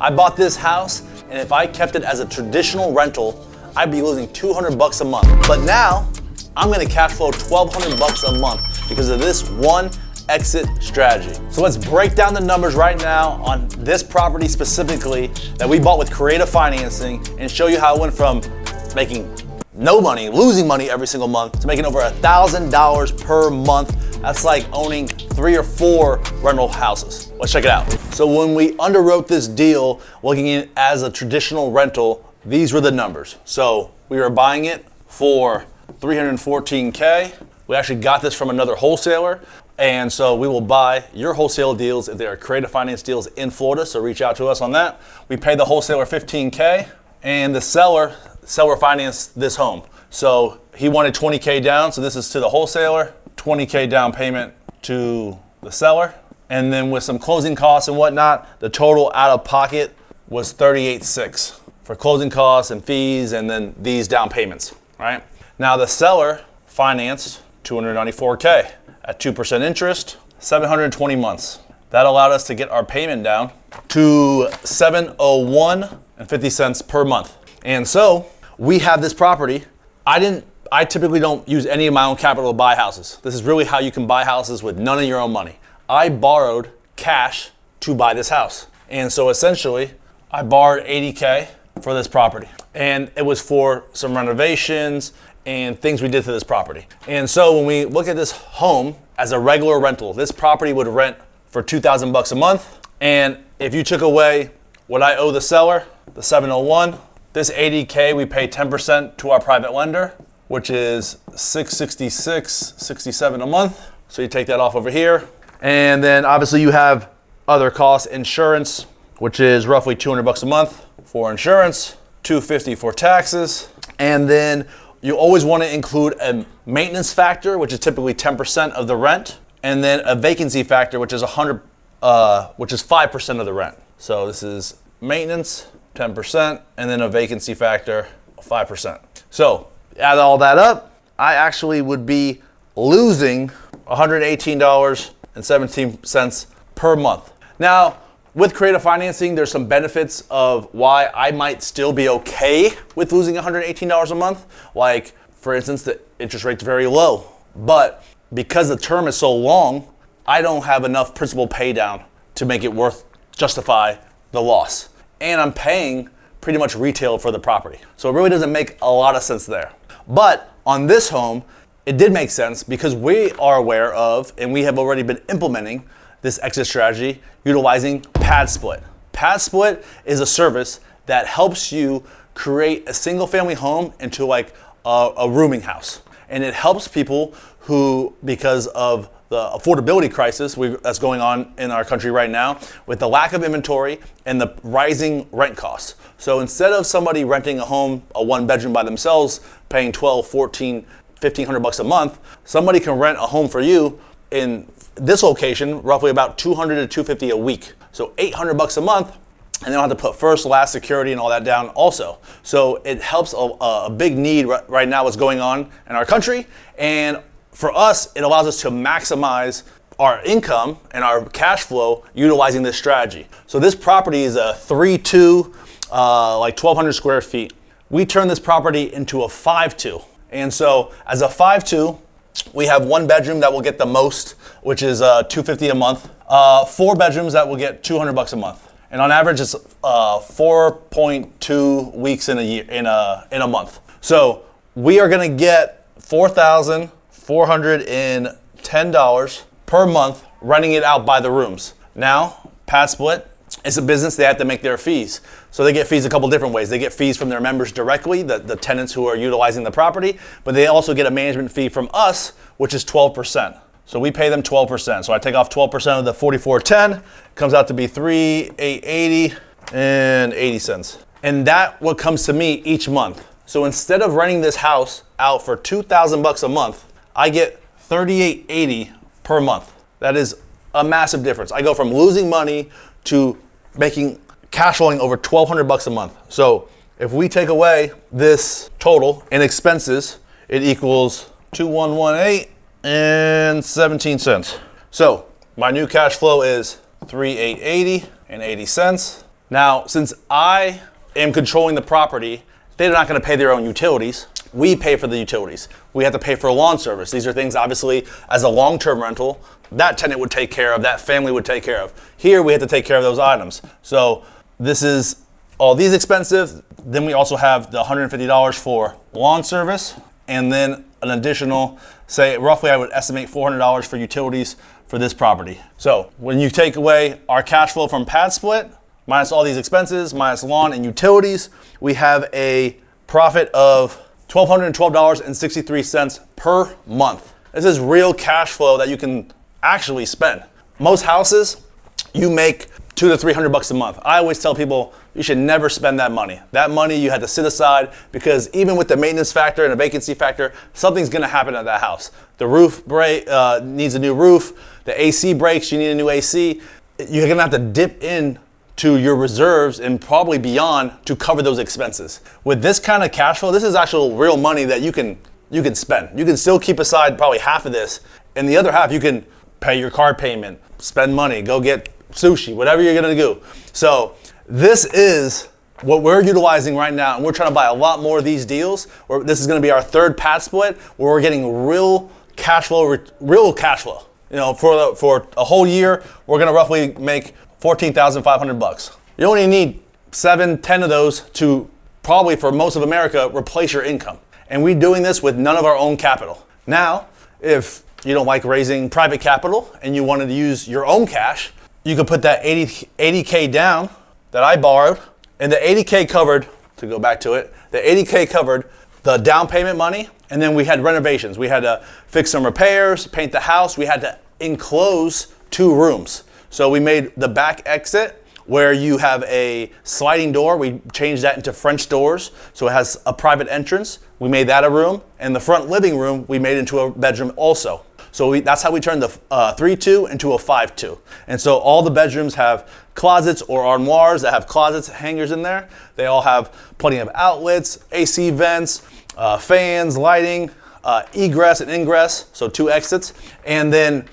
I bought this house, and if I kept it as a traditional rental, I'd be losing $200 a month. But now, I'm gonna cash flow $1,200 a month because of this one exit strategy. So let's break down the numbers right now on this property specifically that we bought with creative financing and show you how it went from making no money, losing money every single month, to making over $1,000 per month. That's like owning 3 or 4 rental houses. Let's check it out. So when we underwrote this deal, looking at it as a traditional rental, these were the numbers. So we were buying it for $314K. We actually got this from another wholesaler. And so we will buy your wholesale deals if they are creative finance deals in Florida. So reach out to us on that. We pay the wholesaler $15K, and the seller financed this home. So he wanted $20K down. So this is to the wholesaler, $20K down payment to the seller. And then with some closing costs and whatnot, the total out of pocket was $38,600 for closing costs and fees, and then these down payments, right? Now the seller financed $294K at 2% interest, 720 months. That allowed us to get our payment down to $701.50 per month. And so we have this property. I typically don't use any of my own capital to buy houses. This is really how you can buy houses with none of your own money. I borrowed cash to buy this house. And so essentially, I borrowed $80K for this property. And it was for some renovations and things we did to this property. And so when we look at this home as a regular rental, this property would rent for $2,000 a month. And if you took away what I owe the seller, the $701, this $80K, we pay 10% to our private lender, which is $666.67 a month. So you take that off over here. And then obviously you have other costs, insurance, which is roughly $200 a month for insurance, $250 for taxes. And then you always want to include a maintenance factor, which is typically 10% of the rent, and then a vacancy factor, which is 5% of the rent. So this is maintenance, 10%, and then a vacancy factor, 5%. So add all that up, I actually would be losing $118.17 per month. Now, with creative financing, there's some benefits of why I might still be okay with losing $118 a month. Like, for instance, the interest rate's very low. But because the term is so long, I don't have enough principal pay down to make it justify the loss. And I'm paying pretty much retail for the property. So it really doesn't make a lot of sense there. But on this home, it did make sense because we are aware of, and we have already been implementing this exit strategy utilizing Padsplit. Padsplit is a service that helps you create a single family home into like a rooming house. And it helps people who, because of the affordability crisis that's going on in our country right now, with the lack of inventory and the rising rent costs. So instead of somebody renting a home, a 1-bedroom by themselves, paying $1,200, $1,400, $1,500 a month, somebody can rent a home for you in this location, roughly about $200 to $250 a week. So $800 a month, and they don't have to put first, last, security and all that down also. So it helps a big need right now what's going on in our country. And for us, it allows us to maximize our income and our cash flow utilizing this strategy. So this property is a 3-2, like 1,200 square feet. We turn this property into a 5-2. And so as a 5-2, we have 1 bedroom that will get the most, which is $250 a month. 4 bedrooms that will get $200 a month. And on average, it's 4.2 weeks in a year, in a month. So we are gonna get $4,410 per month renting it out by the rooms. Now, Padsplit, it's a business, they have to make their fees. So they get fees a couple different ways. They get fees from their members directly, the tenants who are utilizing the property, but they also get a management fee from us, which is 12%. So we pay them 12%. So I take off 12% of the $4,410, comes out to be $3,880.80. And that what comes to me each month. So instead of renting this house out for $2,000 a month, I get $3,880 per month. That is a massive difference. I go from losing money to making cash flowing over $1,200 a month. So if we take away this total in expenses, it equals $2,118.17. So my new cash flow is $3,880.80. Now, since I am controlling the property, they're not going to pay their own utilities. We pay for the utilities. We have to pay for lawn service. These are things, obviously, as a long-term rental, that tenant would take care of, that family would take care of. Here, we have to take care of those items. So this is all these expensive. Then we also have the $150 for lawn service, and then an additional, say, roughly I would estimate $400 for utilities for this property. So when you take away our cash flow from Padsplit, minus all these expenses, minus lawn and utilities, we have a profit of $1,212.63 per month. This is real cash flow that you can actually spend. Most houses, you make $200 to $300 a month. I always tell people you should never spend that money. That money you had to sit aside, because even with the maintenance factor and the vacancy factor, something's gonna happen at that house. The roof needs a new roof, the AC breaks, you need a new AC. You're gonna have to dip in to your reserves and probably beyond to cover those expenses. With this kind of cash flow, this is actual real money that you can spend. You can still keep aside probably half of this, and the other half you can pay your car payment, spend money, go get sushi, whatever you're gonna do. So this is what we're utilizing right now, and we're trying to buy a lot more of these deals. This is gonna be our third Padsplit, where we're getting real cash flow. You know, for a whole year, we're gonna roughly make $14,500. You only need 7-10 of those to probably, for most of America, replace your income. And we're doing this with none of our own capital. Now, if you don't like raising private capital and you wanted to use your own cash, you could put that 80K down that I borrowed, and the 80K covered, to go back to it, the 80K covered the down payment money, and then we had renovations. We had to fix some repairs, paint the house. We had to enclose 2 rooms. So we made the back exit where you have a sliding door. We changed that into French doors, so it has a private entrance. We made that a room, and the front living room we made into a bedroom also. So that's how we turned the 3-2 into a 5-2. And so all the bedrooms have closets or armoires that have closets, hangers in there. They all have plenty of outlets, AC vents, fans, lighting, egress and ingress, so 2 exits, and then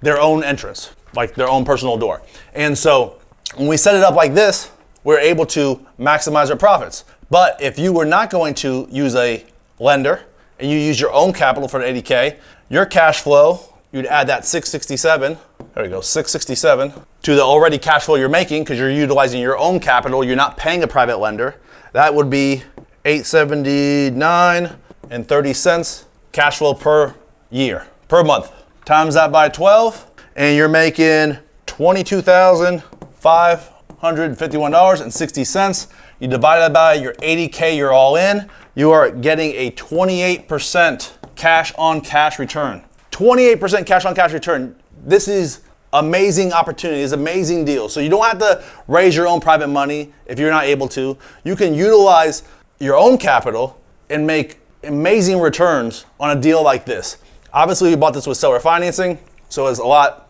their own entrance, like their own personal door. And so when we set it up like this, we're able to maximize our profits. But if you were not going to use a lender and you use your own capital for the 80K, your cash flow, you'd add that 667, there we go, 667 to the already cash flow you're making, because you're utilizing your own capital, you're not paying a private lender. That would be $879.30 cash flow per year, per month. Times that by 12, and you're making $22,551.60. You divide that by your 80K you're all in, you are getting a 28% cash on cash return. 28% cash on cash return. This is amazing opportunity, it's amazing deal. So you don't have to raise your own private money if you're not able to. You can utilize your own capital and make amazing returns on a deal like this. Obviously, we bought this with seller financing, so it's a lot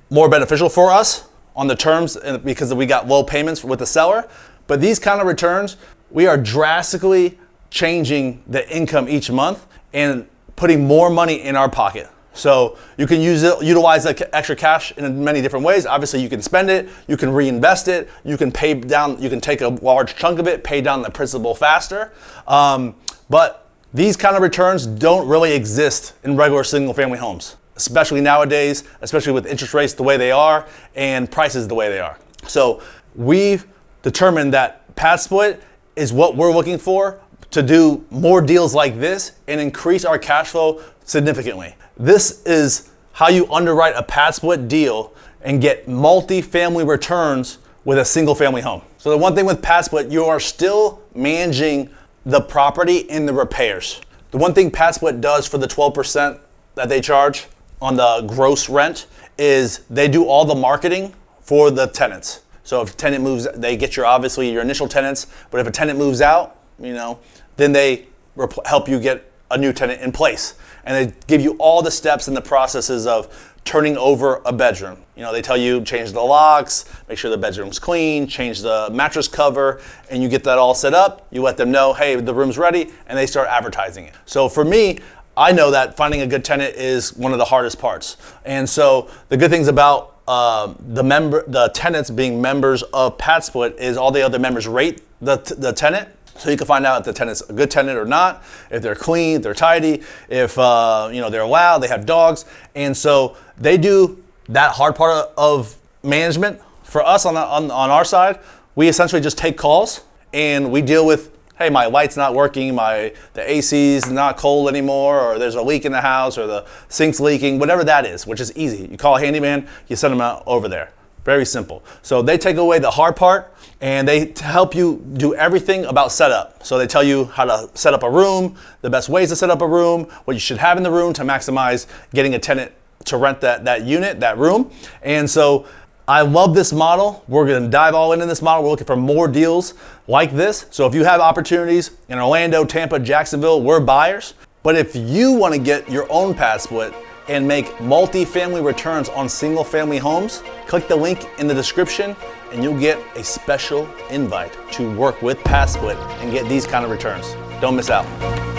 more beneficial for us on the terms because we got low payments with the seller. But these kind of returns, we are drastically changing the income each month and putting more money in our pocket. So you can utilize the extra cash in many different ways. Obviously, you can spend it, you can reinvest it, you can pay down, you can take a large chunk of it, pay down the principal faster. But these kind of returns don't really exist in regular single family homes, especially nowadays, especially with interest rates the way they are and prices the way they are. So we've determined that Padsplit is what we're looking for to do more deals like this and increase our cash flow significantly. This is how you underwrite a Padsplit deal and get multi-family returns with a single family home. So the one thing with Padsplit, you are still managing the property and the repairs. The one thing Padsplit does for the 12% that they charge on the gross rent is they do all the marketing for the tenants. So if a tenant moves, they get obviously your initial tenants, but if a tenant moves out, then they help you get a new tenant in place. And they give you all the steps and the processes of turning over a bedroom. They tell you change the locks, make sure the bedroom's clean, change the mattress cover, and you get that all set up. You let them know, hey, the room's ready, and they start advertising it. So for me, I know that finding a good tenant is one of the hardest parts. And so the good things about the tenants being members of Padsplit is all the other members rate the tenant. So you can find out if the tenant's a good tenant or not, if they're clean, if they're tidy, if they're loud, they have dogs. And so they do that hard part of management. For us on our side, we essentially just take calls and we deal with, hey, my light's not working, the AC's not cold anymore, or there's a leak in the house, or the sink's leaking, whatever that is, which is easy. You call a handyman, you send them out over there. Very simple. So they take away the hard part and they help you do everything about setup. So they tell you how to set up a room, the best ways to set up a room, what you should have in the room to maximize getting a tenant to rent that unit, that room. And so I love this model. We're going to dive all into this model. We're looking for more deals like this. So if you have opportunities in Orlando, Tampa, Jacksonville, we're buyers. But if you want to get your own Padsplit and make multi-family returns on single family homes, click the link in the description and you'll get a special invite to work with Padsplit and get these kind of returns. Don't miss out.